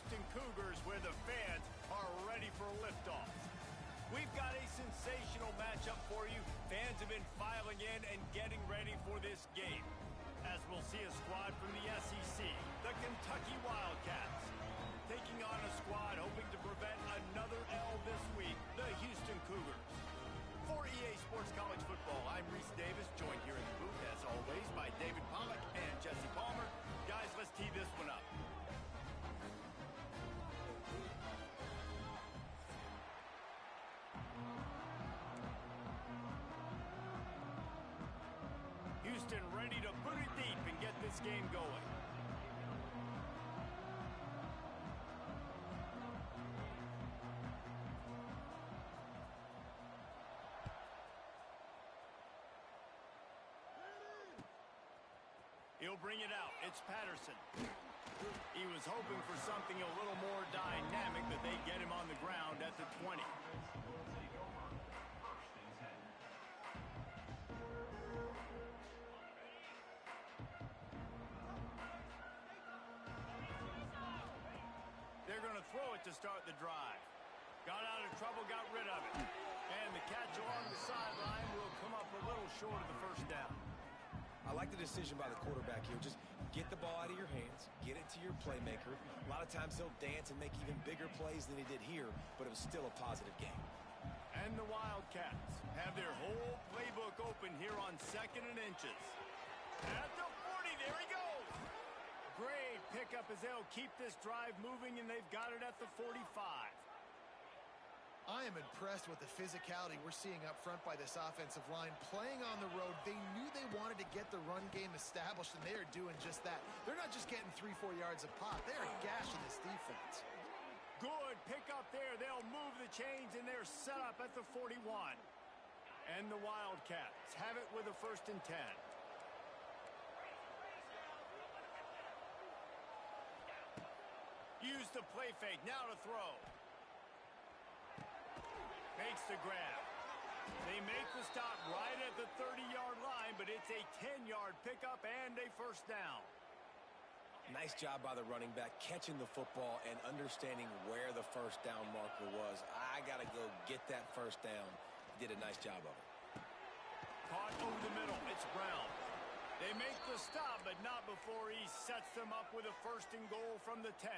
Houston Cougars, where the fans are ready for liftoff. We've got a sensational matchup for you. Fans have been filing in and getting ready for this game, as we'll see a squad from the SEC, the Kentucky Wildcats, taking on a squad hoping to prevent another L this week, the Houston Cougars. For EA Sports College Football, I'm Reese Davis, joined here in the booth, as always, by David Pollack and Jesse Palmer. Guys, let's tee this one up. Houston ready to put it deep and get this game going. He'll bring it out. It's Patterson. He was hoping for something a little more dynamic, but they get him on the ground at the 20. They're going to throw it to start the drive. Got out of trouble, got rid of it. And the catch along the sideline will come up a little short of the first down. I like the decision by the quarterback here. Just get the ball out of your hands, get it to your playmaker. A lot of times he'll dance and make even bigger plays than he did here, but it was still a positive game. And the Wildcats have their whole playbook open here on 2nd and inches. At the 40, there he goes. Great pickup as they'll keep this drive moving, and they've got it at the 45. I am impressed with the physicality we're seeing up front by this offensive line. Playing on the road, they knew they wanted to get the run game established, and they are doing just that. They're not just getting 3-4 yards a pop. They are gashing this defense. Good pick up there. They'll move the chains, and they're set up at the 41. And the Wildcats have it with a 1st and 10. Use the play fake. Now to throw. Makes the grab. They make the stop right at the 30-yard line, but it's a 10-yard pickup and a 1st down. Nice job by the running back, catching the football and understanding where the 1st down marker was. I got to go get that 1st down. He did a nice job of it. Caught over the middle. It's Brown. They make the stop, but not before he sets them up with a 1st and goal from the 10.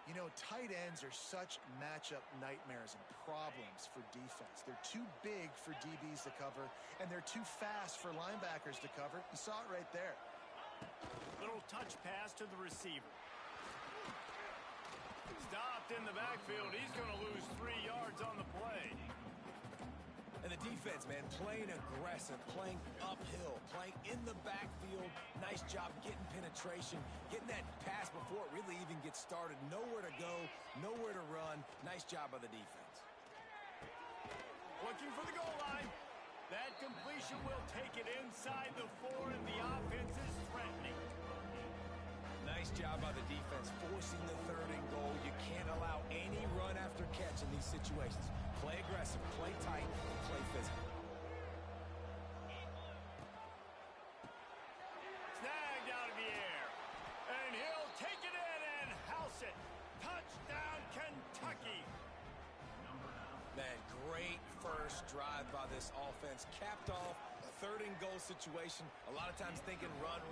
You know, tight ends are such matchup nightmares and problems for defense. They're too big for DBs to cover, and they're too fast for linebackers to cover. You saw it right there. Little touch pass to the receiver. Stopped in the backfield. He's going to lose 3 yards on the play. And the defense, man, playing aggressive, playing uphill, playing in the backfield. Nice job getting penetration, getting that pass before it really even gets started. Nowhere to go, nowhere to run. Nice job by the defense. Looking for the goal line. That completion will take it inside the 4, and the offense is threatening. Nice job by the defense, forcing the 3rd and goal. You can't allow any run after catch in these situations. Play aggressive, play tight, and play physical. Snagged out of the air. And he'll take it in and house it. Touchdown, Kentucky. Man, great first drive by this offense. Capped off a 3rd and goal situation. A lot of times thinking run.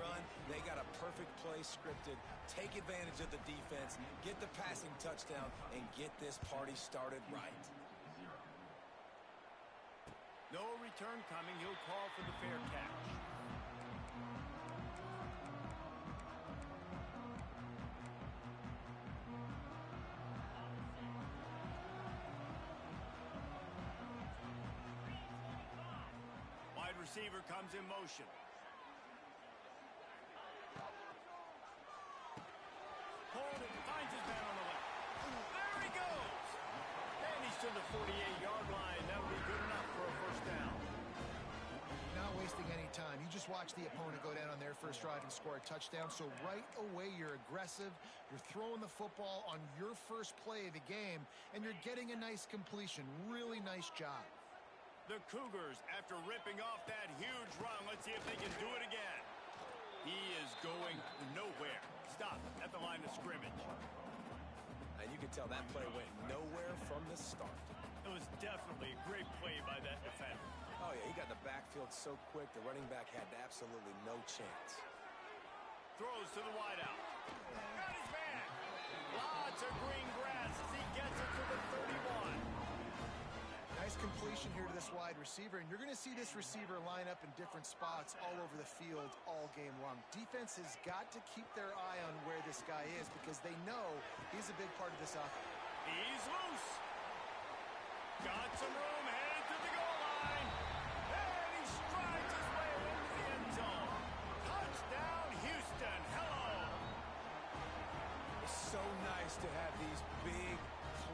They got a perfect play scripted. Take advantage of the defense, get the passing touchdown, and get this party started right. No return coming. He'll call for the fair catch. Wide receiver comes in motion. Hold it, finds his man on the left. There he goes! And he's to the 48-yard line. That'll be good enough for a 1st down. Not wasting any time. You just watch the opponent go down on their first drive and score a touchdown. So right away, you're aggressive. You're throwing the football on your first play of the game, and you're getting a nice completion. Really nice job. The Cougars, after ripping off that huge run, let's see if they can do it again. He is going nowhere. Stop at the line of scrimmage. And you can tell that play went nowhere from the start. It was definitely a great play by that defender. Oh, yeah, he got in the backfield so quick, the running back had absolutely no chance. Throws to the wideout. Got his man. Lots of green grass as he gets it to the 31. Nice completion here to this wide receiver, and you're going to see this receiver line up in different spots all over the field all game long. Defense has got to keep their eye on where this guy is because they know he's a big part of this offense. He's loose. Got some room, headed to the goal line. And he strides his way into the end zone. Touchdown, Houston. Hello. It's so nice to have these big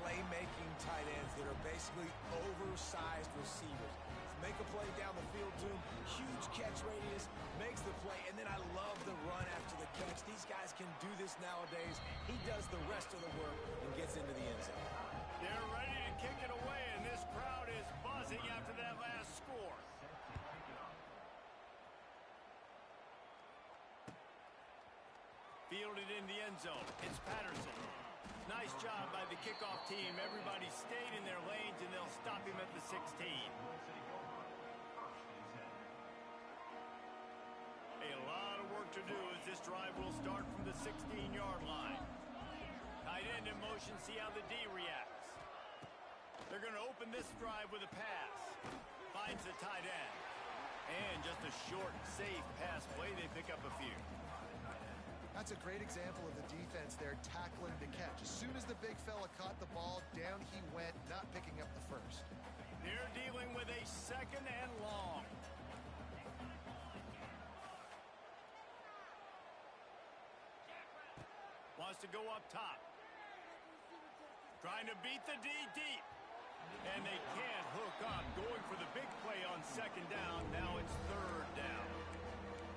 playmaking tight ends that are basically oversized receivers. Make a play down the field to him, huge catch radius, makes the play, and then I love the run after the catch. These guys can do this nowadays. He does the rest of the work and gets into the end zone. They're ready to kick it away, and this crowd is buzzing after that last score. Fielded in the end zone. It's Patterson. Nice job by the kickoff team. Everybody stayed in their lanes, and they'll stop him at the 16. A lot of work to do as this drive will start from the 16-yard line. Tight end in motion, see how the D reacts. They're going to open this drive with a pass. Finds the tight end. And just a short, safe pass play. They pick up a few. That's a great example of the defense there tackling the catch. As soon as the big fella caught the ball, down he went, not picking up the first. They're dealing with a second and long. Wants to go up top. Trying to beat the D deep. And they can't hook up. Going for the big play on second down. Now it's third down.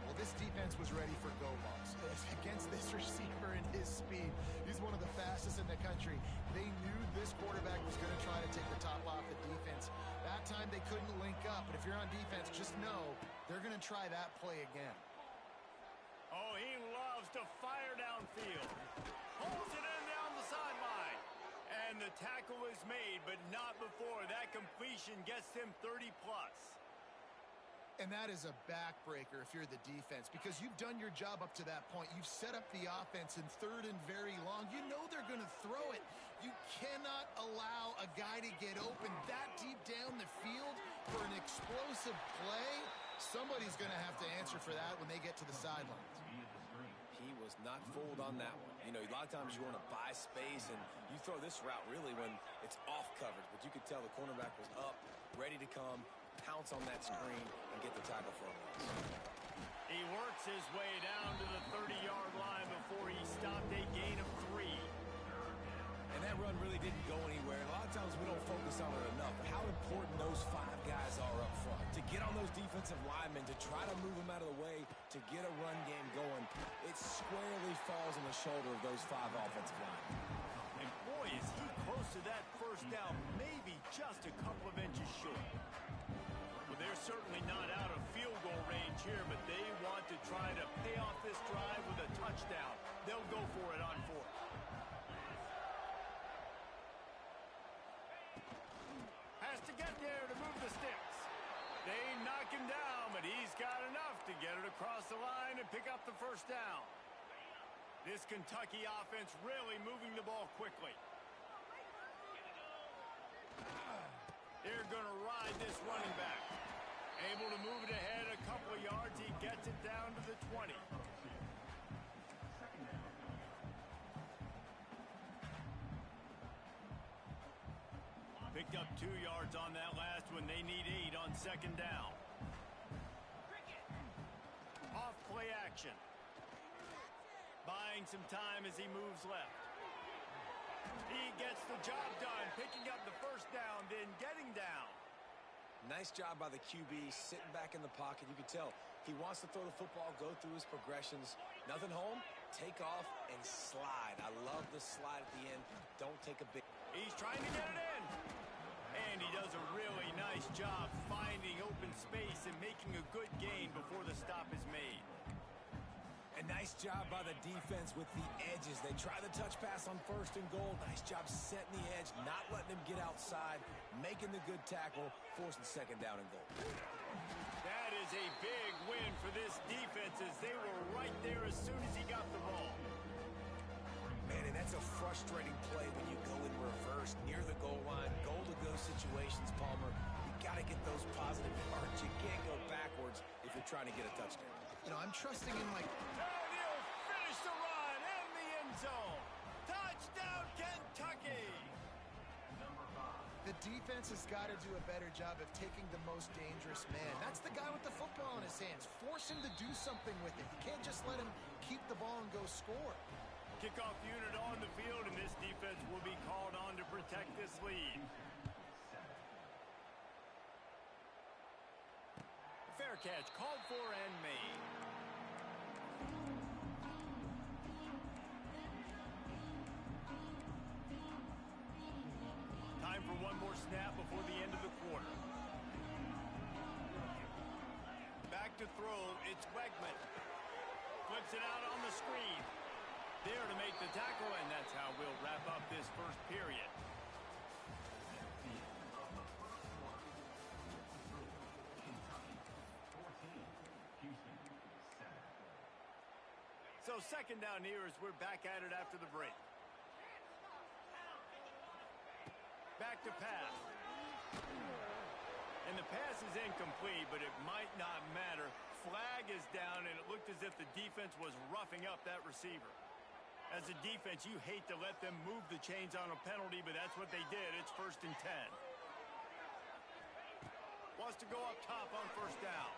Well, this defense was ready for go balls. Against this receiver and his speed, he's one of the fastest in the country. They knew this quarterback was going to try to take the top off the defense. That time they couldn't link up, but if you're on defense, just know they're going to try that play again. Oh, he loves to fire downfield. Pulls it in down the sideline. And the tackle is made, but not before. That completion gets him 30-plus. And that is a backbreaker if you're the defense, because you've done your job up to that point. You've set up the offense in third and very long. You know they're going to throw it. You cannot allow a guy to get open that deep down the field for an explosive play. Somebody's going to have to answer for that when they get to the sidelines. He was not fooled on that one. You know, a lot of times you want to buy space, and you throw this route really when it's off coverage. But you could tell the cornerback was up, ready to come, pounce on that screen, and get the tackle for him. He works his way down to the 30-yard line before he stopped a gain of 3. And that run really didn't go anywhere. A lot of times we don't focus on it enough. But how important those 5 guys are up front. To get on those defensive linemen, to try to move them out of the way, to get a run game going, it squarely falls on the shoulder of those 5 offensive linemen. And boy, is he close to that first down, maybe just a couple of inches short. Well, they're certainly not out of field goal range here, but they want to try to pay off this drive with a touchdown. They'll go for it on 4th. Has to get there to move the sticks. They knock him down, but he's got enough to get it across the line and pick up the first down. This Kentucky offense really moving the ball quickly. They're going to ride this running back. Able to move it ahead a couple of yards. He gets it down to the 20. Picked up 2 yards on that last one. They need 8 on second down. Off play action. Buying some time as he moves left. He gets the job done, picking up the first down, then getting down. Nice job by the QB, sitting back in the pocket. You can tell he wants to throw the football, go through his progressions. Nothing home, take off, and slide. I love the slide at the end. Don't take a big... He's trying to get it in. And he does a really nice job finding open space and making a good gain before the stop is made. And nice job by the defense with the edges. They try the touch pass on 1st and goal. Nice job setting the edge, not letting him get outside, making the good tackle, forcing 2nd down and goal. That is a big win for this defense as they were right there as soon as he got the ball. Man, and that's a frustrating play when you go in reverse near the goal line. Goal-to-go situations, Palmer. You got to get those positive yards. You can't go backwards if you're trying to get a touchdown. You know, I'm trusting in my... And he'll finish the run in the end zone. Touchdown, Kentucky! The defense has got to do a better job of taking the most dangerous man. That's the guy with the football in his hands. Force him to do something with it. You can't just let him keep the ball and go score. Kickoff unit on the field, and this defense will be called on to protect this lead. Fair catch called for and made. Time for one more snap before the end of the quarter. Back to throw, it's Wegman. Flips it out on the screen. There to make the tackle, and that's how we'll wrap up this first period. So 2nd down here as we're back at it after the break. Back to pass. And the pass is incomplete, but it might not matter. Flag is down, and it looked as if the defense was roughing up that receiver. As a defense, you hate to let them move the chains on a penalty, but that's what they did. It's 1st and 10. Wants to go up top on 1st down.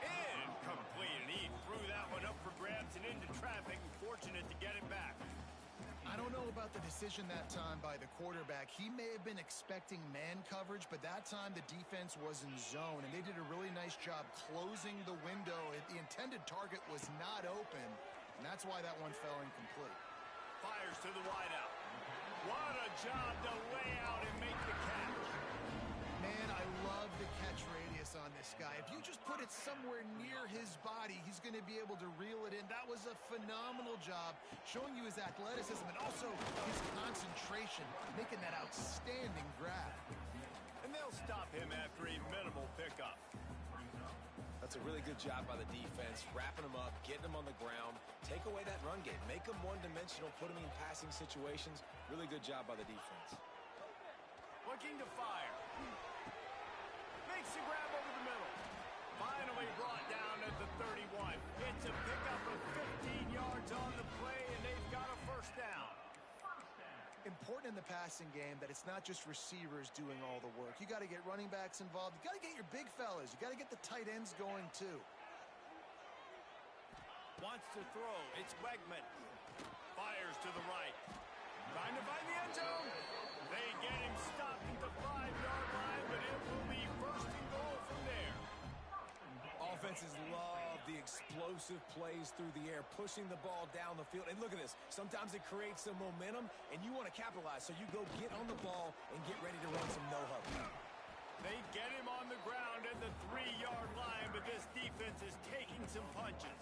Incomplete, and he threw that one up for grabs and into traffic. Fortunate to get it back. I don't know about the decision that time by the quarterback. He may have been expecting man coverage, but that time the defense was in zone, and they did a really nice job closing the window. The intended target was not open, and that's why that one fell incomplete. Fires to the wideout. What a job to lay out and make the catch. Man, I love the catch radius on this guy. If you just put it somewhere near his body, he's going to be able to reel it in. That was a phenomenal job, showing you his athleticism and also his concentration, making that outstanding grab. And they'll stop him after a minimal pickup. That's a really good job by the defense, wrapping them up, getting them on the ground, take away that run game, make them one-dimensional, put them in passing situations. Really good job by the defense. Looking to fire. Makes the grab over the middle. Finally brought down at the 31. It's a pickup of 15 yards on the play, and they've got a 1st down. Important in the passing game that it's not just receivers doing all the work. You got to get running backs involved. You got to get your big fellas. You got to get the tight ends going too. Wants to throw. It's Wegman. Fires to the right. Trying to find the end zone. They get him stopped at the 5-yard line, but it will be 1st and goal from there. Offenses love the explosive plays through the air, pushing the ball down the field. And look at this. Sometimes it creates some momentum, and you want to capitalize. So you go get on the ball and get ready to run some no-huddle. They get him on the ground at the 3-yard line, but this defense is taking some punches.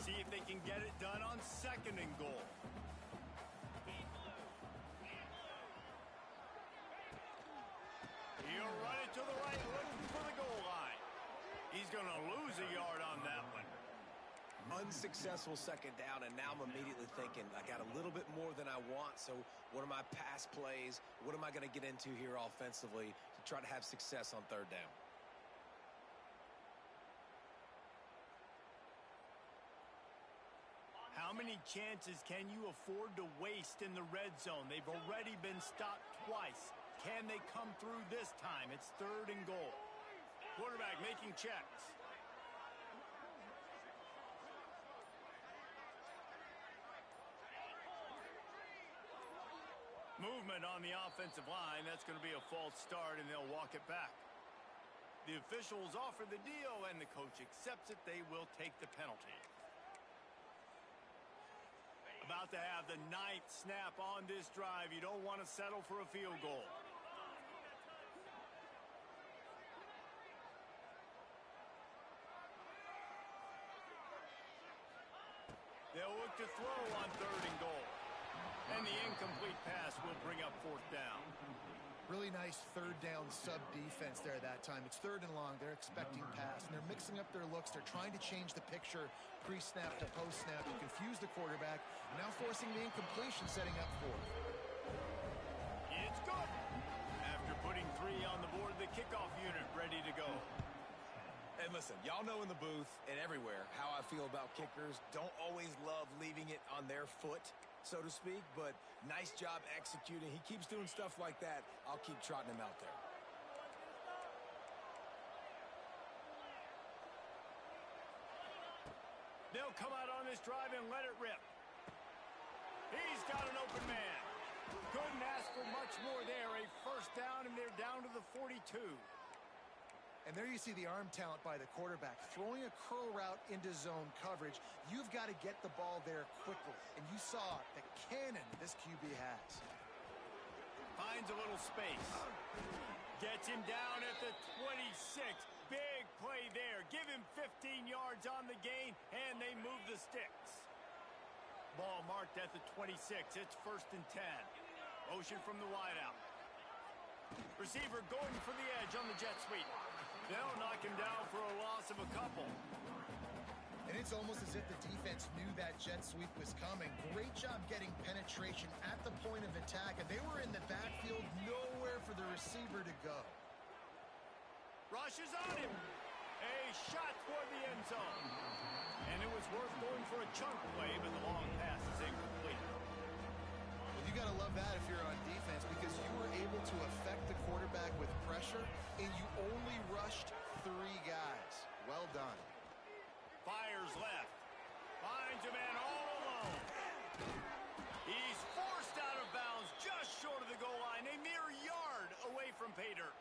See if they can get it done on 2nd and goal. He'll run it to the right, looking for the goal line. He's going to lose a yard on that one. Unsuccessful 2nd down, and now I'm immediately thinking, I got a little bit more than I want, so what are my pass plays? What am I going to get into here offensively to try to have success on 3rd down? How many chances can you afford to waste in the red zone? They've already been stopped twice. Can they come through this time? It's 3rd and goal. Quarterback making checks. Movement on the offensive line. That's going to be a false start, and they'll walk it back. The officials offer the deal, and the coach accepts it. They will take the penalty. About to have the 9th snap on this drive. You don't want to settle for a field goal. They'll look to throw on 3rd and goal. And the incomplete pass will bring up 4th down. Really nice 3rd down sub defense there that time. It's 3rd and long. They're expecting pass, and they're mixing up their looks. They're trying to change the picture pre-snap to post-snap to confuse the quarterback, now forcing the incompletion, setting up 4th. It's good. After putting 3 on the board, the kickoff unit ready to go. And listen, y'all know in the booth and everywhere how I feel about kickers. Don't always love leaving it on their foot, so to speak, but nice job executing. He keeps doing stuff like that. I'll keep trotting him out there. They'll come out on this drive and let it rip. He's got an open man. Couldn't ask for much more there. A 1st down, and they're down to the 42. And there you see the arm talent by the quarterback. Throwing a curl route into zone coverage, you've got to get the ball there quickly. And you saw the cannon this QB has. Finds a little space. Gets him down at the 26. Big play there. Give him 15 yards on the gain, and they move the sticks. Ball marked at the 26. It's 1st and 10. Motion from the wideout. Receiver going for the edge on the jet sweep. They'll knock him down for a loss of a couple. And it's almost as if the defense knew that jet sweep was coming. Great job getting penetration at the point of attack, and they were in the backfield, nowhere for the receiver to go. Rushes on him. A shot toward the end zone. And it was worth going for a chunk play, but the long pass is incomplete. Well, you got to love that if you're on defense, because you were able to affect the quarterback with pressure, and you only rushed 3 guys. Well done. Fires left. Finds a man all alone. He's forced out of bounds just short of the goal line, a mere yard away from pay dirt.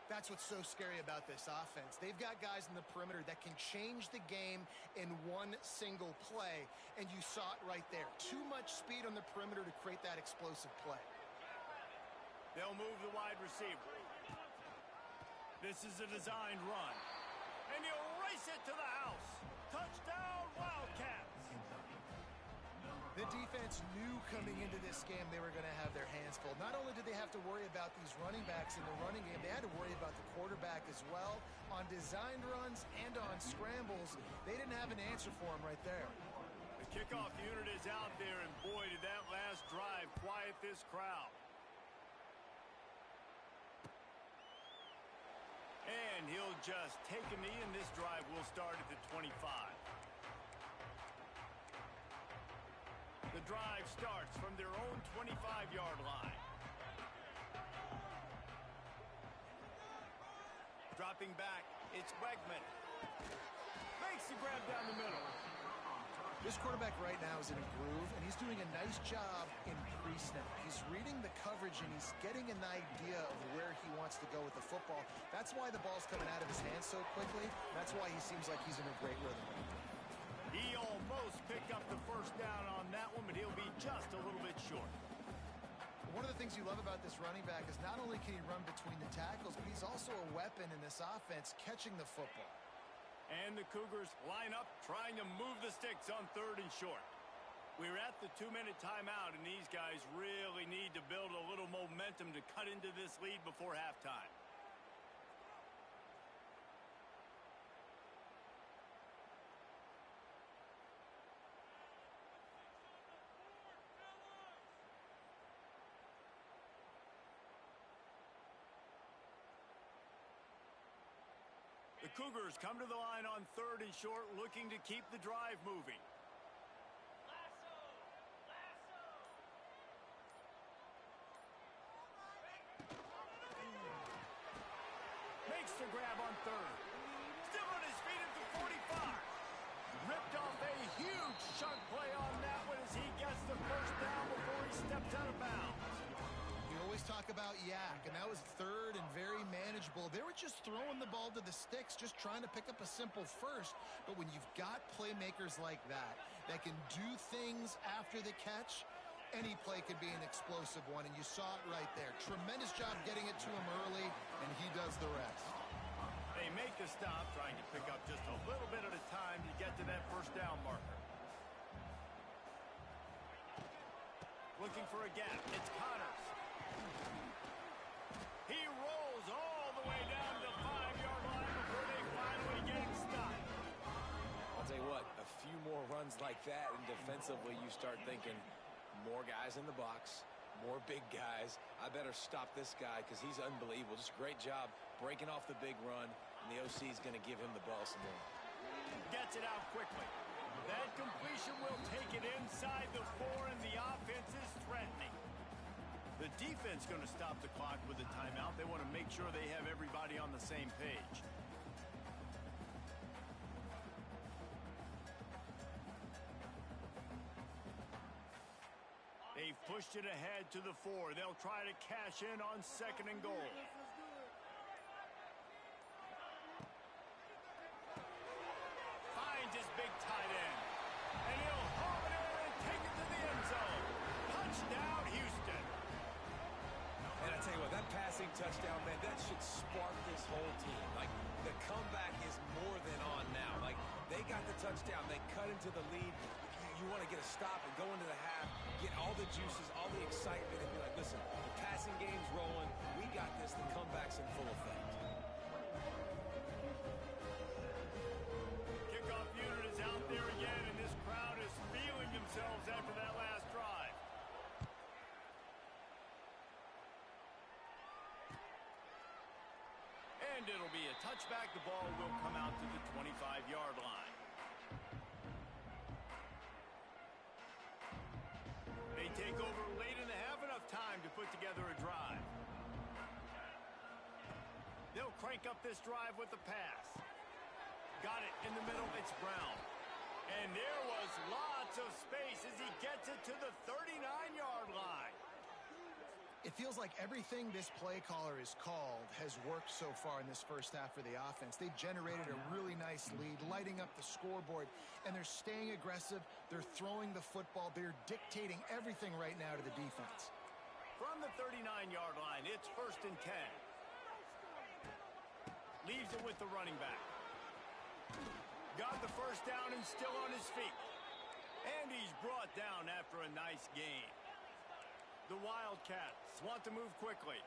That's what's so scary about this offense. They've got guys in the perimeter that can change the game in one single play, and you saw it right there. Too much speed on the perimeter to create that explosive play. They'll move the wide receiver. This is a designed run. And he'll race it to the house. Touchdown, Wildcats. The defense knew coming into this game they were going to have their hands full. Not only did they have to worry about these running backs in the running game, they had to worry about the quarterback as well. On designed runs and on scrambles, they didn't have an answer for him right there. The kickoff unit is out there, and boy, did that last drive quiet this crowd. And he'll just take a knee, and this drive will start at the 25. The drive starts from their own 25-yard line. Dropping back, it's Wegman. Makes the grab down the middle. This quarterback right now is in a groove, and he's doing a nice job in pre-snap. He's reading the coverage, and he's getting an idea of where he wants to go with the football. That's why the ball's coming out of his hands so quickly. That's why he seems like he's in a great rhythm. He almost picked up the 1st down on that one, but he'll be just a little bit short. One of the things you love about this running back is not only can he run between the tackles, but he's also a weapon in this offense catching the football. And the Cougars line up, trying to move the sticks on 3rd and short. We're at the 2-minute timeout, and these guys really need to build a little momentum to cut into this lead before halftime. The Cougars come to the line on 3rd and short, looking to keep the drive moving. Makes the grab on 3rd. Still on his feet at the 45. Ripped off a huge chunk play on that one as he gets the 1st down before he steps out of bounds. You always talk about yak, and that was 3rd and very manageable. They were just throwing the ball to the sticks, just trying to pick up a simple 1st. But when you've got playmakers like that can do things after the catch, any play could be an explosive one, and you saw it right there. Tremendous job getting it to him early, and he does the rest. They make the stop, trying to pick up just a little bit at a time to get to that 1st down marker. Looking for a gap. It's Connors. He rolls all the way down to the 5-yard line before they finally get him stopped. I'll tell you what, a few more runs like that, and defensively you start thinking more guys in the box, more big guys. I better stop this guy because he's unbelievable. Just a great job breaking off the big run, and the OC is going to give him the ball some more. Gets it out quickly. That completion will take it inside the 4, and the offense is threatening. The defense going to stop the clock with a timeout. They want to make sure they have everybody on the same page. They've pushed it ahead to the 4. They'll try to cash in on 2nd and goal. Finds his big tight end. And he'll haul it in and take it to the end zone. Touchdown, Houston. And I tell you what, that passing touchdown, man, that should spark this whole team. Like, the comeback is more than on now. Like, they got the touchdown. They cut into the lead. You want to get a stop and go into the half, get all the juices, all the excitement, and be like, listen, the passing game's rolling. We got this. The comeback's in full effect. Kickoff unit is out there again, and this crowd is feeling themselves after that last drive. And it'll be a touchback. The ball will come out to the 25-yard line. They take over late in the half, enough time to put together a drive. They'll crank up this drive with the pass. Got it in the middle. It's Brown. And there was lots of space as he gets it to the 39-yard line. It feels like everything this play caller has called has worked so far in this first half for the offense. They generated a really nice lead, lighting up the scoreboard, and they're staying aggressive. They're throwing the football. They're dictating everything right now to the defense. From the 39-yard line, it's 1st and 10. Leaves it with the running back. Got the first down and still on his feet. And he's brought down after a nice gain. The Wildcats want to move quickly.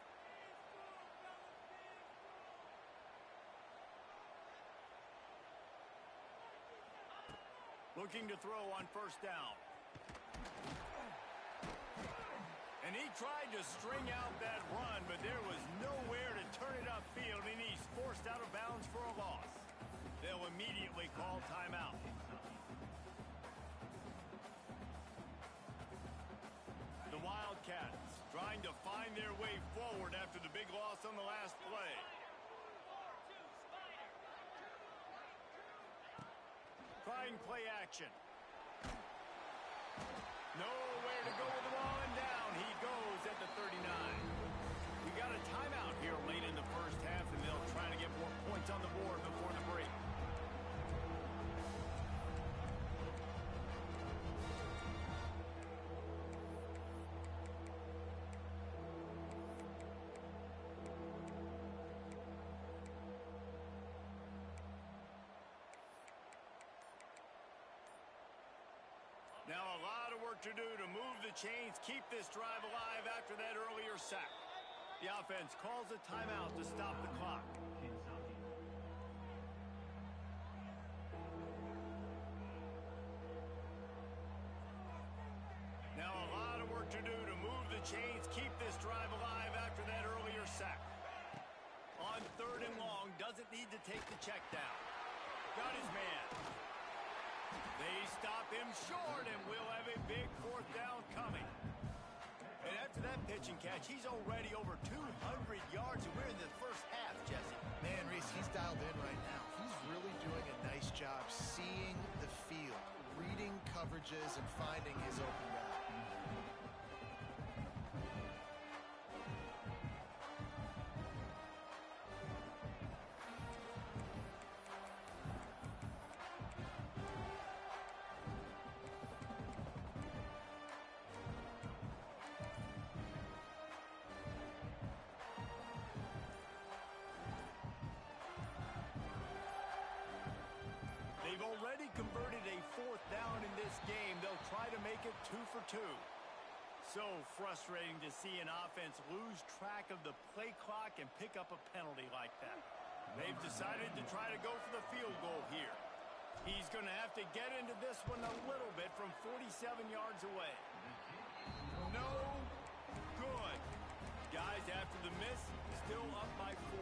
Looking to throw on 1st down. And he tried to string out that run, but there was nowhere to turn it upfield, and he's forced out of bounds for a loss. They'll immediately call timeout. The Wildcats trying to find their way forward after the big loss on the last play. Trying play action. Nowhere to go with the ball, and down he goes at the 39. We got a timeout here late in the first half, and they'll try to get more points on the board before the break. Now a lot of work to do to move the chains, keep this drive alive after that earlier sack. The offense calls a timeout to stop the clock. Now a lot of work to do to move the chains, keep this drive alive after that earlier sack. On 3rd and long, doesn't need to take the check down. Got his man. They stop him short, and we'll have a big 4th down coming. And after that pitch and catch, he's already over 200 yards, and we're in the first half, Jesse. Man, Reese, he's dialed in right now. He's really doing a nice job seeing the field, reading coverages, and finding his open guy. They've already converted a 4th down in this game. They'll try to make it 2 for 2. so frustrating to see an offense lose track of the play clock and pick up a penalty like that. They've decided to try to go for the field goal here. He's going to have to get into this one a little bit from 47 yards away. No good. Guys, after the miss, still up by 4.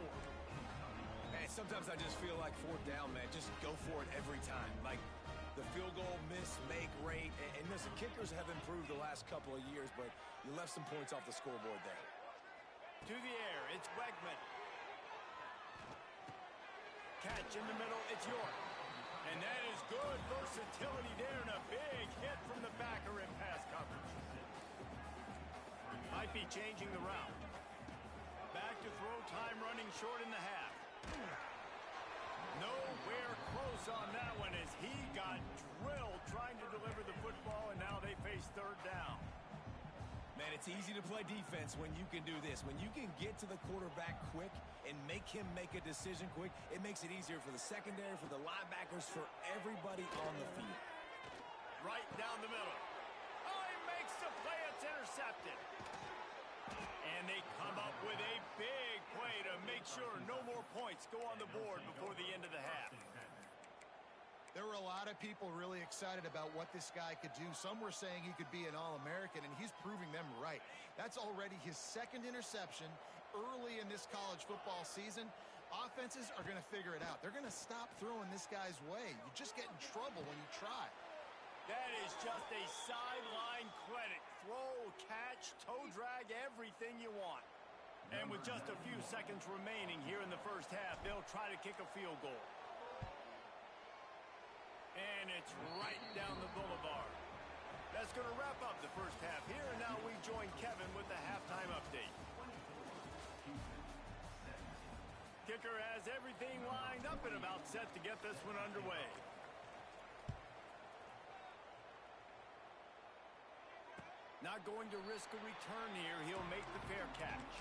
Man, sometimes I just feel like fourth down, man. Just go for it every time. Like the field goal, miss, make, rate. And listen, kickers have improved the last couple of years, but you left some points off the scoreboard there. To the air, it's Wegman. Catch in the middle, it's York. And that is good versatility there and a big hit from the backer in pass coverage. Might be changing the route. Back to throw, time running short in the half. Nowhere close on that one as he got drilled trying to deliver the football, and now they face third down. Man, it's easy to play defense when you can do this. When you can get to the quarterback quick and make him make a decision quick, it makes it easier for the secondary, for the linebackers, for everybody on the field. Right down the middle. Oh, he makes the play. It's intercepted. And they come up with a big play to make sure no more points go on the board before the end of the half. There were a lot of people really excited about what this guy could do. Some were saying he could be an All-American, and he's proving them right. That's already his second interception early in this college football season. Offenses are going to figure it out. They're going to stop throwing this guy's way. You just get in trouble when you try. That is just a sideline credit. Throw, catch, toe drag, everything you want. And with just a few seconds remaining here in the first half, they'll try to kick a field goal. And it's right down the boulevard. That's going to wrap up the first half here, and now we join Kevin with the halftime update. Kicker has everything lined up and about set to get this one underway. Not going to risk a return here. He'll make the fair catch.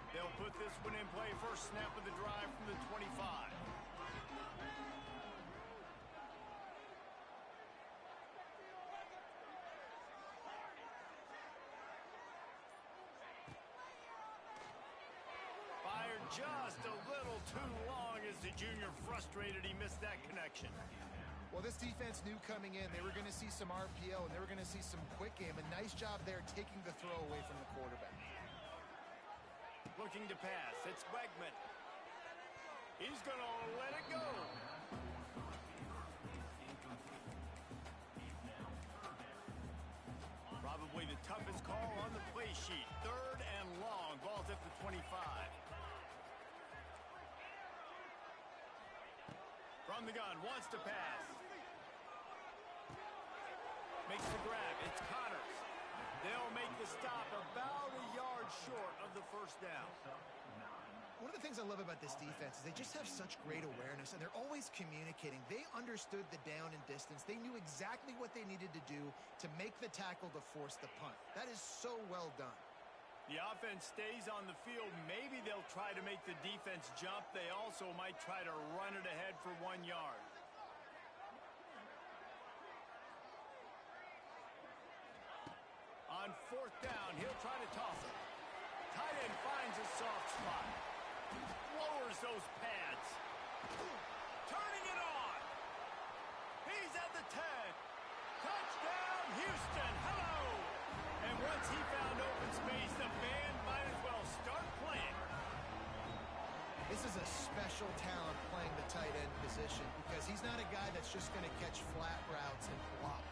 They'll put this one in play. First snap of the drive from the 25. Fired just a little too long as the junior frustrated he missed that connection. Well, this defense knew coming in they were going to see some RPO and they were going to see some quick game. A nice job there taking the throw away from the quarterback. Looking to pass. It's Wegman. He's going to let it go. Probably the toughest call on the play sheet. Third and long. Ball's at the 25. From the gun. Wants to pass. Makes the grab. It's Connors. They'll make the stop about a yard short of the first down. One of the things I love about this defense is they just have such great awareness, and they're always communicating. They understood the down and distance. They knew exactly what they needed to do to make the tackle to force the punt. That is so well done. The offense stays on the field. Maybe they'll try to make the defense jump. They also might try to run it ahead for 1 yard. On fourth down, he'll try to toss it. Tight end finds a soft spot. Lowers those pads. Turning it on. He's at the 10. Touchdown, Houston. Hello. And once he found open space, the band might as well start playing. This is a special talent playing the tight end position because he's not a guy that's just going to catch flat routes and block.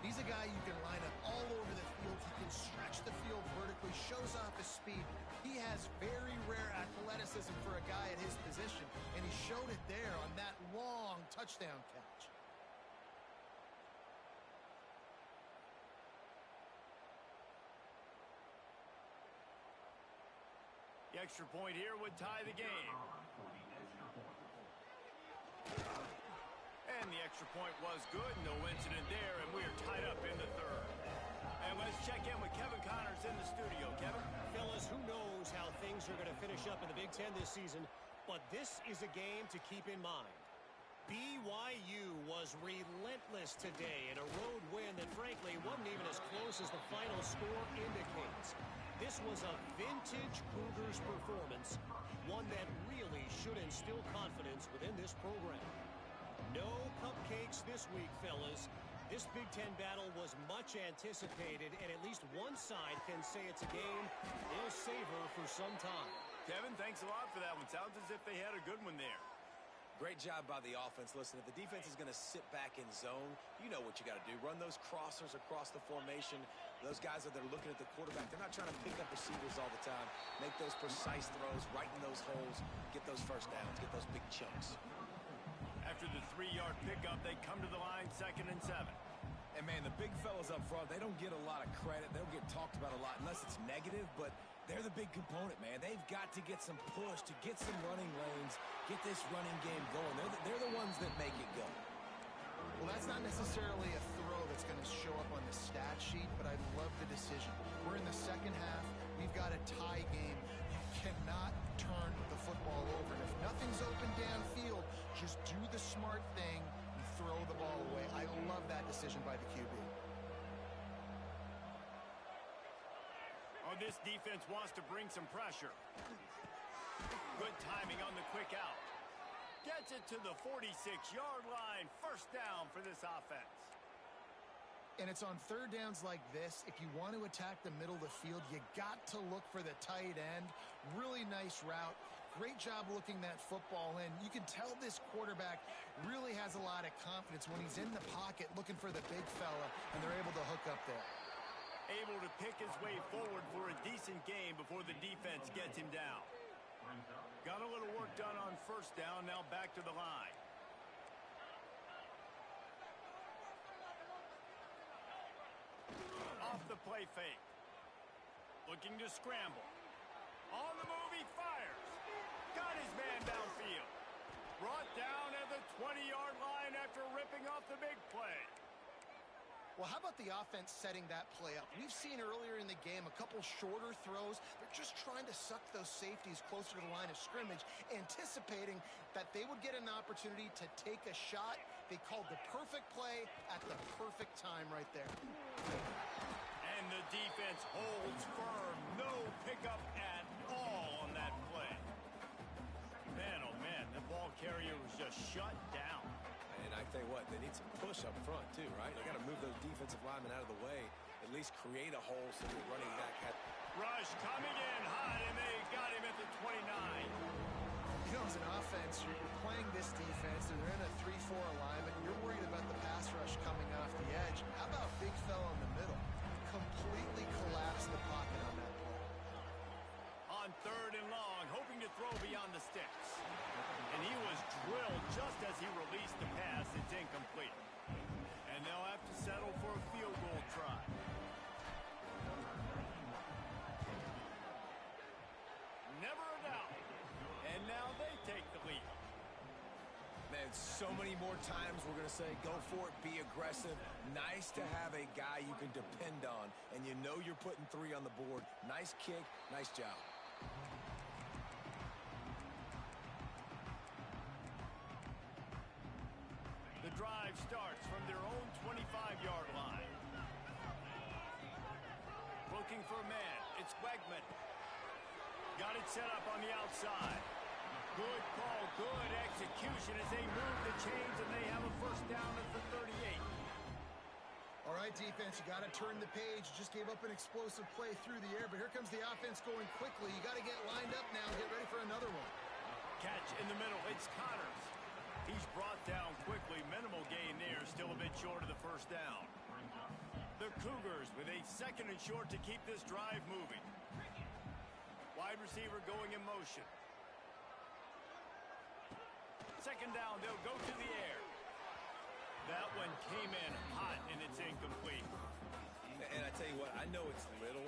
He's a guy you can line up all over the field. He can stretch the field vertically, shows off his speed. He has very rare athleticism for a guy at his position, and he showed it there on that long touchdown catch. The extra point here would tie the game. And the extra point was good. No incident there, and we are tied up in the third. And let's check in with Kevin Connors in the studio. Kevin? Fellas, who knows how things are going to finish up in the Big Ten this season, but this is a game to keep in mind. BYU was relentless today in a road win that, frankly, wasn't even as close as the final score indicates. This was a vintage Cougars performance, one that really should instill confidence within this program. No cupcakes this week, fellas. This Big Ten battle was much anticipated, and at least one side can say it's a game they'll savor for some time. Kevin, thanks a lot for that one. Sounds as if they had a good one there. Great job by the offense. Listen, if the defense is going to sit back in zone, you know what you got to do. Run those crossers across the formation. Those guys that are looking at the quarterback, they're not trying to pick up receivers all the time. Make those precise throws, right in those holes, get those first downs, get those big chunks. After the 3-yard pickup, they come to the line 2nd and 7. And, man, the big fellas up front, they don't get a lot of credit. They don't get talked about a lot unless it's negative, but they're the big component, man. They've got to get some push, to get some running lanes, get this running game going. They're the ones that make it go. Well, that's not necessarily a throw that's going to show up on the stat sheet, but I love the decision. We're in the second half. We've got a tie game. You cannot turn the football over. And if nothing's open downfield, just do the smart thing and throw the ball away. I love that decision by the QB. Oh, this defense wants to bring some pressure. Good timing on the quick out. Gets it to the 46-yard line. First down for this offense. And it's on third downs like this. If you want to attack the middle of the field, you got to look for the tight end. Really nice route. Great job looking that football in. You can tell this quarterback really has a lot of confidence when he's in the pocket looking for the big fella, and they're able to hook up there. Able to pick his way forward for a decent game before the defense gets him down. Got a little work done on first down. Now back to the line. Off the play fake. Looking to scramble. On the move, he fires. Got his man downfield. Brought down at the 20-yard line after ripping off the big play. Well, how about the offense setting that play up? We've seen earlier in the game a couple shorter throws. They're just trying to suck those safeties closer to the line of scrimmage, anticipating that they would get an opportunity to take a shot. They called the perfect play at the perfect time right there. And the defense holds firm. No pickup at all on that play. Man, oh man, the ball carrier was just shut down. And I tell you what, they need some push up front too, right? They got to move those defensive linemen out of the way, at least create a hole so the running back had. Rush coming in hot, and they got him at the 29. You know, as an offense, you're playing this defense. They're in a 3-4 alignment. You're worried about the pass rush coming off the edge. How about big fella in the middle? Completely collapsed the pocket on that play. On 3rd and long, hoping to throw beyond the sticks. And he was drilled just as he released the pass. It's incomplete. And they'll have to settle for a field goal try. Never a doubt. And now they take the lead. Man, so many more times we're going to say, go for it, be aggressive. Nice to have a guy you can depend on, and you know you're putting 3 on the board. Nice kick, nice job. The drive starts from their own 25-yard line. Looking for a man. It's Wegman. Got it set up on the outside. Good call, good execution as they move the chains, and they have a first down at the 38. All right, defense, you got to turn the page. Just gave up an explosive play through the air, but here comes the offense going quickly. You got to get lined up now. Get ready for another one. Catch in the middle. It's Connors. He's brought down quickly. Minimal gain there. Still a bit short of the first down. The Cougars with a 2nd and short to keep this drive moving. Wide receiver going in motion. 2nd down, they'll go to the air. That one came in hot, and it's incomplete. And I tell you what, I know it's little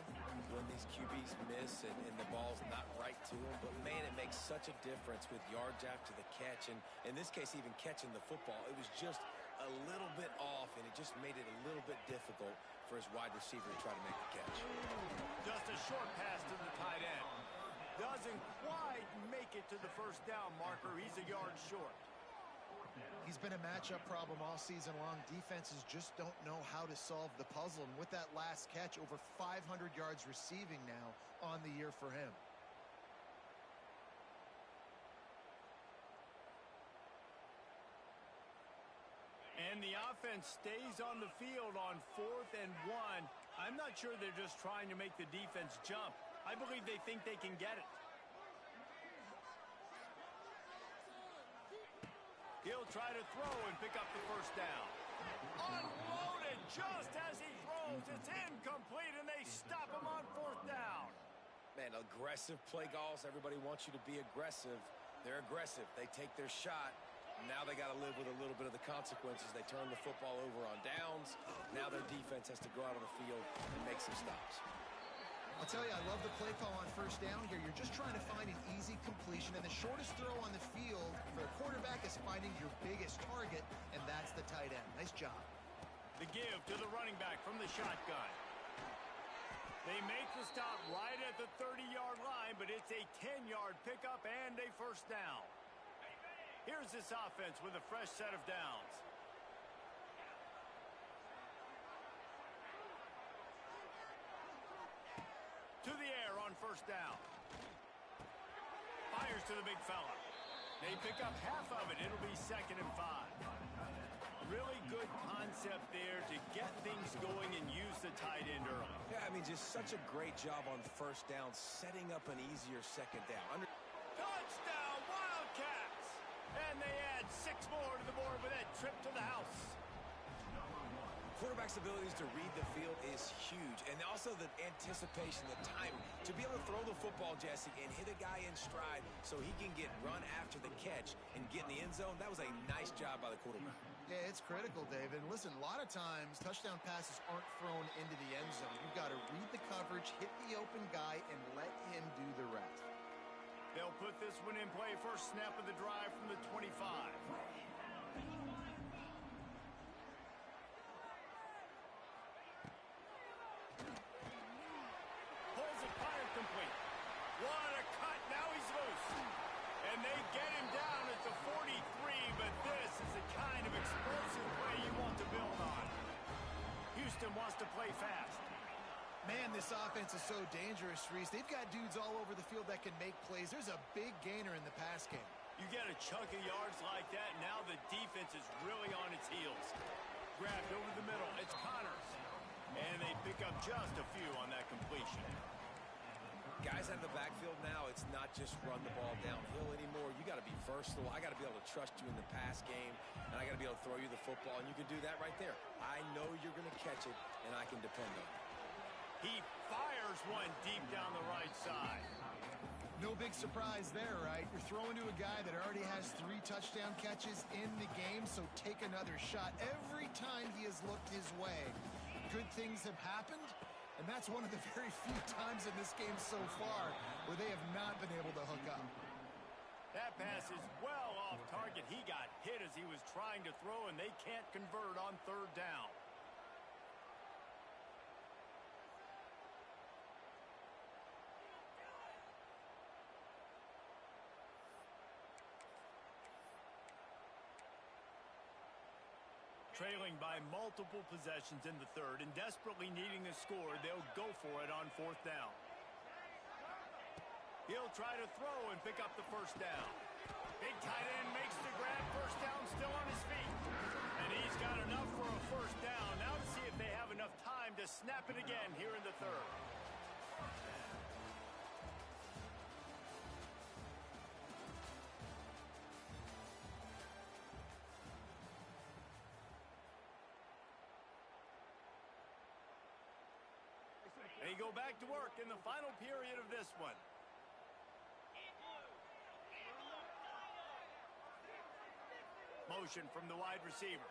when these QBs miss and the ball's not right to them, but man, it makes such a difference with yards after the catch. And in this case, even catching the football, it was just a little bit off, and it just made it a little bit difficult for his wide receiver to try to make the catch. Just a short pass to the tight end. Doesn't quite make it to the first down marker. He's a yard short. He's been a matchup problem all season long. Defenses just don't know how to solve the puzzle. And with that last catch, over 500 yards receiving now on the year for him. And the offense stays on the field on 4th and 1. I'm not sure they're just trying to make the defense jump. I believe they think they can get it. He'll try to throw and pick up the first down. Unloaded just as he throws. It's incomplete, and they stop him on 4th down. Man, aggressive play calls. Everybody wants you to be aggressive. They're aggressive. They take their shot. Now they got to live with a little bit of the consequences. They turn the football over on downs. Now their defense has to go out on the field and make some stops. I'll tell you, I love the play call on 1st down here. You're just trying to find an easy completion, and the shortest throw on the field for the quarterback is finding your biggest target, and that's the tight end. Nice job. The give to the running back from the shotgun. They make the stop right at the 30-yard line, but it's a 10-yard pickup and a first down. Here's this offense with a fresh set of downs. To the air on 1st down. Fires to the big fella. They pick up half of it. It'll be 2nd and 5. Really good concept there to get things going and use the tight end early. Yeah, I mean, just such a great job on 1st down, setting up an easier 2nd down. Touchdown, Wildcats! And they add 6 more to the board with that trip to the house. Quarterback's abilities to read the field is huge, and also the anticipation, the time to be able to throw the football, Jesse, and hit a guy in stride so he can get run after the catch and get in the end zone. That was a nice job by the quarterback. Yeah, it's critical, David. Listen, a lot of times touchdown passes aren't thrown into the end zone. You've got to read the coverage, hit the open guy, and let him do the rest. They'll put this one in play. First snap of the drive from the 25. Pulls it, fired complete. What a cut. Now he's loose. And they get him down at the 43, but this is the kind of explosive play you want to build on. Houston wants to play fast. Man, this offense is so dangerous, Reese. They've got dudes all over the field that can make plays. There's a big gainer in the pass game. You get a chunk of yards like that, now the defense is really on its heels. Grabbed over the middle, it's Connors. And they pick up just a few on that completion. Guys out of the backfield now, it's not just run the ball downhill anymore. You got to be versatile. I got to be able to trust you in the pass game, and I got to be able to throw you the football, and you can do that right there. I know you're going to catch it, and I can depend on it. He fires one deep down the right side. No big surprise there, right? You're throwing to a guy that already has 3 touchdown catches in the game, so take another shot. Every time he has looked his way, good things have happened, and that's one of the very few times in this game so far where they have not been able to hook up. That pass is well off target. He got hit as he was trying to throw, and they can't convert on 3rd down. Trailing by multiple possessions in the 3rd and desperately needing a score, they'll go for it on 4th down. He'll try to throw and pick up the first down. Big tight end makes the grab, first down, still on his feet. And he's got enough for a first down. Now to see if they have enough time to snap it again here in the 3rd. They go back to work in the final period of this one. Motion from the wide receiver.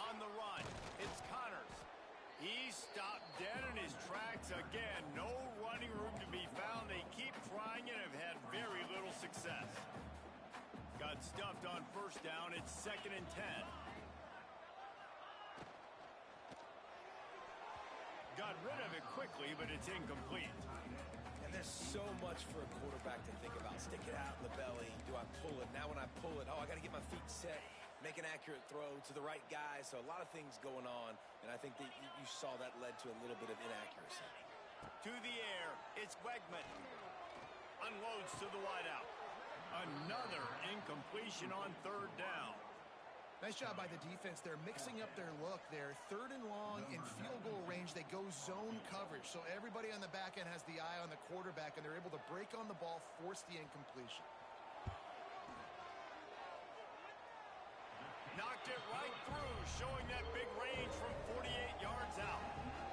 On the run, it's Connors. He's stopped dead in his tracks again. No running room to be found. They keep trying and have had very little success. Got stuffed on first down. It's 2nd and 10. Got rid of it quickly, but it's incomplete. And There's so much for a quarterback to think about. Stick it out in the belly. Do I pull it? Now when I pull it, I got to get my feet set, make an accurate throw to the right guy. So a lot of things going on, and I think that you saw that led to a little bit of inaccuracy. To the air, it's Wegman. Unloads to the wideout. Another incompletion on third down. Nice job by the defense. They're mixing up their look there. Third and long in field goal range. They go zone coverage. So everybody on the back end has the eye on the quarterback, and they're able to break on the ball, force the incompletion. Knocked it right through, showing that big range from 48 yards out.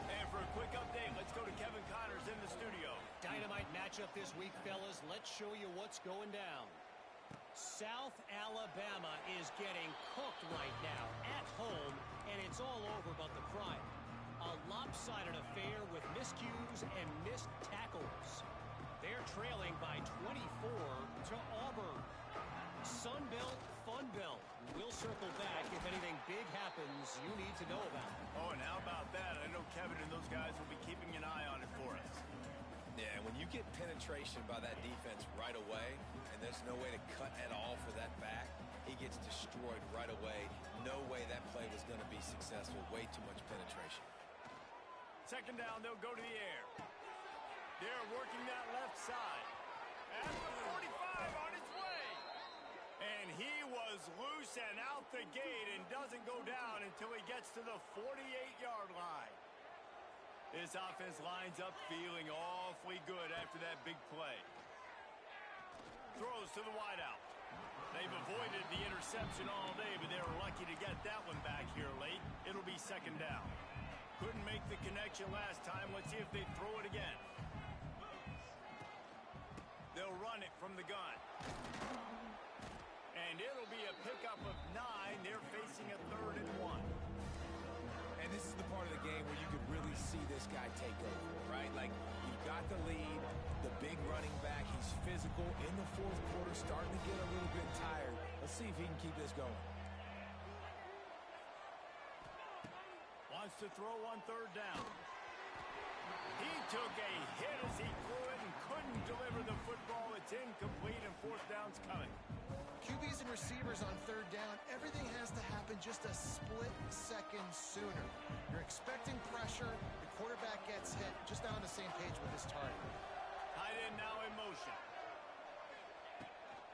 And for a quick update, let's go to Kevin Connors in the studio. Dynamite matchup this week, fellas. Let's show you what's going down. South Alabama is getting cooked right now at home, and it's all over but the crying. A lopsided affair with miscues and missed tackles. They're trailing by 24 to Auburn. Sunbelt, Funbelt. We'll circle back if anything big happens you need to know about. Oh, and how about that? I know Kevin and those guys will be keeping an eye on it for us. Yeah, when you get penetration by that defense right away, and there's no way to cut at all for that back, he gets destroyed right away. No way that play was going to be successful. Way too much penetration. Second down, they'll go to the air. They're working that left side. At the 45 on his way. And he was loose and out the gate and doesn't go down until he gets to the 48-yard line. This offense lines up feeling awfully good after that big play. Throws to the wideout. They've avoided the interception all day, but they were lucky to get that one back here late. It'll be second down. Couldn't make the connection last time. Let's see if they throw it again. They'll run it from the gun. And it'll be a pickup of 9. They're facing a 3rd and 1. And this is the part of the game where you could really see this guy take over, right? Like, you've got the lead, the big running back. He's physical in the fourth quarter, starting to get a little bit tired. Let's see if he can keep this going. Wants to throw on third down. He took a hit as he threw it and couldn't deliver the football. It's incomplete, and fourth down's coming. QBs and receivers on third down, everything has to happen just a split second sooner. You're expecting pressure, the quarterback gets hit, just not on the same page with his target. Tight end now in motion.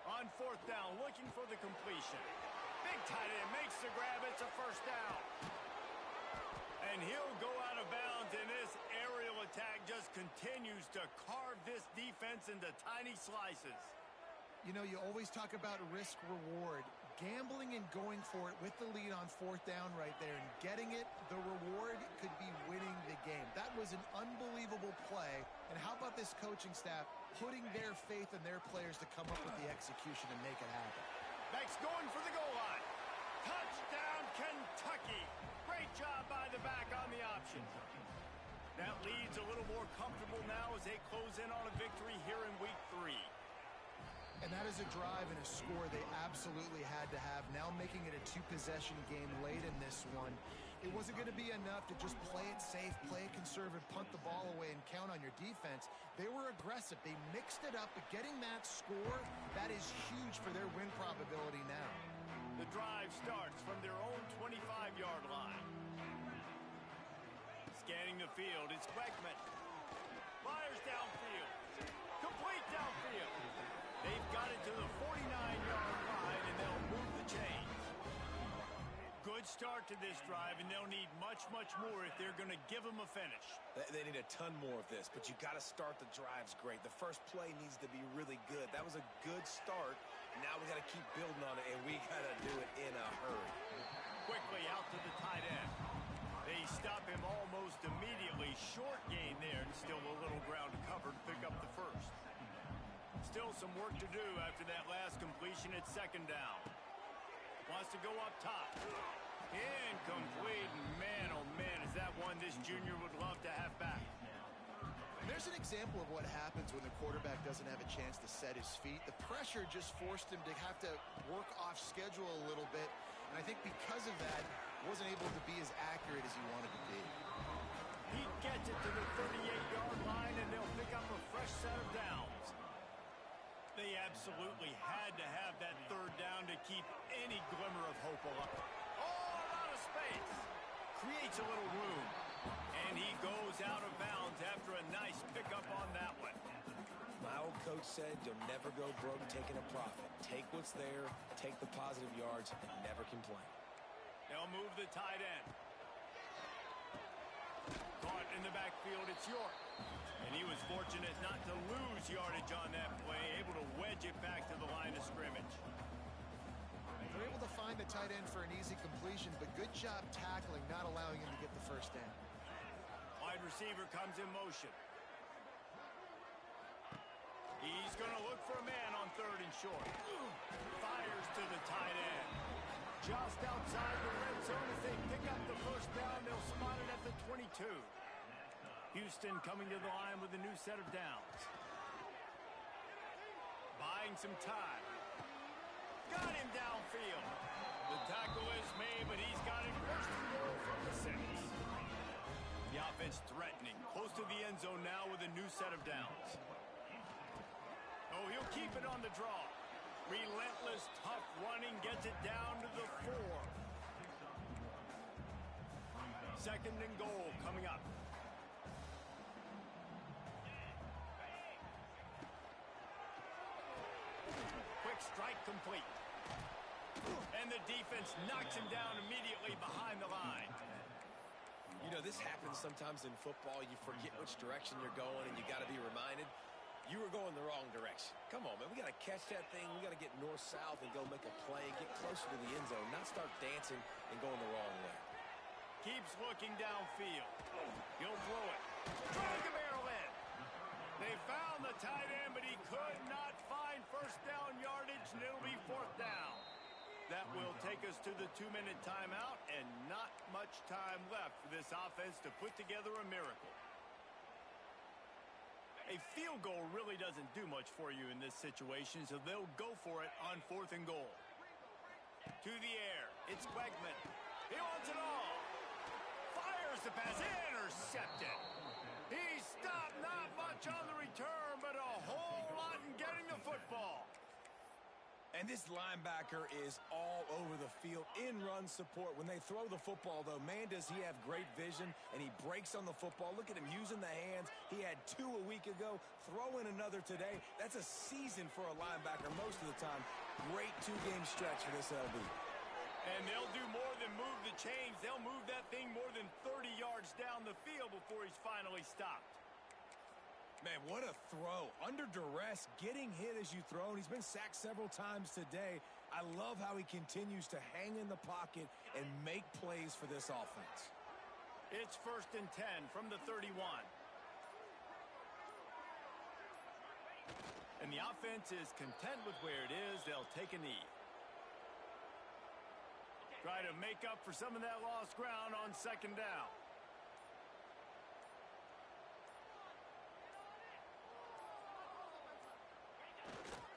On fourth down, looking for the completion. Big tight end makes the grab, it's a first down. And he'll go out of bounds, and this aerial attack just continues to carve this defense into tiny slices. You know, you always talk about risk-reward. Gambling and going for it with the lead on fourth down right there and getting it, the reward could be winning the game. That was an unbelievable play. And how about this coaching staff putting their faith in their players to come up with the execution and make it happen? Beck's going for the goal line. Touchdown, Kentucky. Great job by the back on the option. That lead's a little more comfortable now as they close in on a victory here in week 3. And that is a drive and a score they absolutely had to have. Now making it a 2-possession game late in this one. It wasn't going to be enough to just play it safe, play it conservative, punt the ball away, and count on your defense. They were aggressive. They mixed it up, but getting that score, that is huge for their win probability now. The drive starts from their own 25-yard line. Scanning the field, it's Wegman. Fires downfield. Complete downfield. They've got it to the 49-yard line, and they'll move the chains. Good start to this drive, and they'll need much, much more if they're going to give them a finish. They need a ton more of this, but you got to start the drives great. The first play needs to be really good. That was a good start. Now we got to keep building on it, and we got to do it in a hurry. Quickly out to the tight end. They stop him almost immediately. Short gain there, and still a little ground to cover to pick up the first. Still some work to do after that last completion at second down. Wants to go up top. Incomplete. Man, oh man, is that one this junior would love to have back. And there's an example of what happens when the quarterback doesn't have a chance to set his feet. The pressure just forced him to have to work off schedule a little bit. And I think because of that, wasn't able to be as accurate as he wanted to be. He gets it to the 38-yard line, and they'll pick up a fresh set of absolutely had to have that third down to keep any glimmer of hope alive. Oh, a lot of space. Creates a little room. And he goes out of bounds after a nice pickup on that one. My old coach said you'll never go broke taking a profit. Take what's there, take the positive yards, and never complain. They'll move the tight end. Caught in the backfield, it's York. And he was fortunate not to lose yardage on that play, able to wedge it back to the line of scrimmage. They're able to find the tight end for an easy completion, but good job tackling, not allowing him to get the first down. Wide receiver comes in motion. He's going to look for a man on third and short. Fires to the tight end. Just outside the red zone as they pick up the first down. They'll spot it at the 22. Houston coming to the line with a new set of downs. Buying some time. Got him downfield. The tackle is made, but he's got it first and goal from the 6. The offense threatening. Close to the end zone now with a new set of downs. Oh, he'll keep it on the draw. Relentless, tough running gets it down to the 4. Second and goal coming up. Quick strike complete. And the defense knocks him down immediately behind the line. You know, this happens sometimes in football. You forget which direction you're going, and you got to be reminded. You were going the wrong direction. Come on, man. We got to catch that thing. We got to get north-south and go make a play, get closer to the end zone, not start dancing and going the wrong way. Keeps looking downfield. He'll throw it. Trying to barrel in. They found the tight end, but he could not find first down yardage, and it'll be fourth down. That will take us to the 2-minute timeout, and not much time left for this offense to put together a miracle. A field goal really doesn't do much for you in this situation, so they'll go for it on fourth and goal. To the air, it's Wegman. He wants it all. Fires the pass, intercepted. He stopped, not much on the return, but a whole lot in getting the football. And this linebacker is all over the field in run support. When they throw the football, though, man, does he have great vision, and he breaks on the football. Look at him using the hands. He had 2 a week ago. Throw in another today. That's a season for a linebacker most of the time. Great 2-game stretch for this LB. And they'll do more than move the chains. They'll move that thing more than 30 yards down the field before he's finally stopped. Man, what a throw. Under duress, getting hit as you throw, and he's been sacked several times today. I love how he continues to hang in the pocket and make plays for this offense. It's first and 10 from the 31. And the offense is content with where it is. They'll take a knee. Try to make up for some of that lost ground on second down.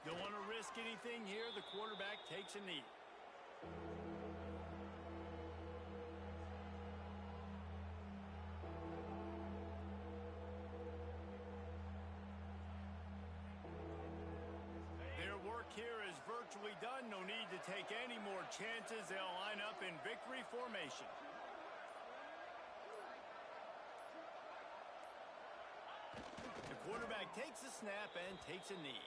Don't want to risk anything here. The quarterback takes a knee. Their work here is virtually done. No need to take any more chances. They'll line up in victory formation. The quarterback takes a snap and takes a knee.